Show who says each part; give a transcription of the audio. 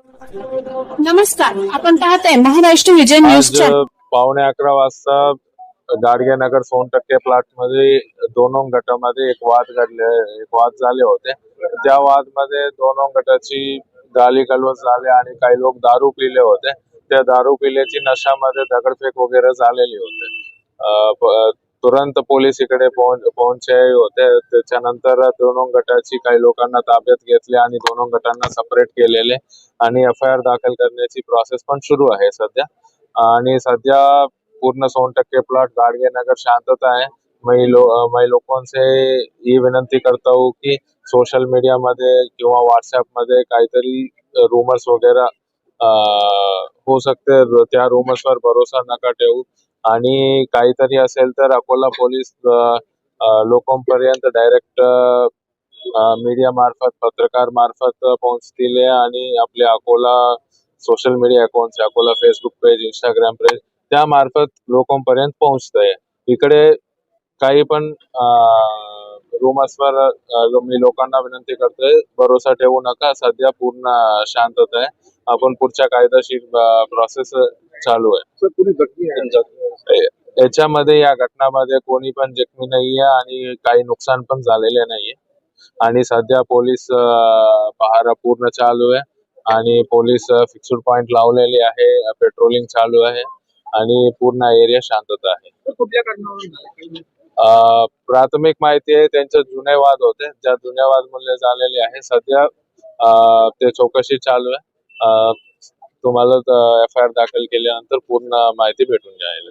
Speaker 1: नमस्कार, आपण पाहत आहे महाराष्ट्र विजय न्यूज
Speaker 2: आज
Speaker 1: चॅनल।
Speaker 2: 11:15 वाजता गाडगेनगर सोनटक्के प्लॉट मध्ये दोनों गटामध्ये एक वाद झाले होते। त्या वादमध्ये दोनों गटाची गाली गलौज झाले आणि काही लोक दारू पिले होते। त्या दारू पिल्याची नशामध्ये दगडफेक वगैरे झालेली होते। तुरंत पोलीस इकडे पोहोचले होते। त्याच्यानंतर दोनों गटाची काही लोकांना ताब्यात घेतले आणि दोनों गटांना सेपरेट केलेले आणि एफआयआर दाखल करण्याची प्रोसेस पण सुरू आहे सध्या। आणि सध्या पूर्ण सोनटक्के प्लॉट गाडगेनगर शांतता है। मैं लोगों से ये विनंती करता हूँ कि सोशल मीडिया मध्ये किंवा व्हाट्सएप मध्ये काहीतरी रूमर्स वगैरे हो सकते, त्या रूमर्स वर भरोसा नका ठेवू आणि काहीतरी असेल तर अकोला पोलीस लोकांपर्यंत डायरेक्ट मीडिया मार्फत पत्रकार मार्फत पोहोचतील आणि आपले Akola social media accounts Akola Facebook page Instagram page त्या मार्फत लोकांपर्यंत पोहोचतंय। इकडे काही पण रूमर्सवर मी लोकांना विनंती करतोय, भरोसा ठेवू नका। सध्या पूर्ण शांतता आहे। आपण पुढच्या कायदेशीर प्रोसेस चालू आहे। याच्यामध्ये या घटनामध्ये कोणी पण जखमी नाहीये आणि काही नुकसान पण झालेले नाहीये आणि सध्या पोलीस पहारा पूर्ण चालू आहे आणि पोलीस फिक्स्ड पॉइंट लावलेले आहे, पेट्रोलिंग चालू आहे आणि पूर्ण एरिया शांतता आहे।
Speaker 3: कुठल्या कारणावरून
Speaker 2: प्राथमिक माहिती आहे त्यांचे जुने वाद होते, ज्या जुन्या वाद मूल्य झालेले आहे। सध्या ते चौकशी चालू आहे। तुम्हाला एफआयआर दाखल केल्यानंतर पूर्ण माहिती भेटून जाईल।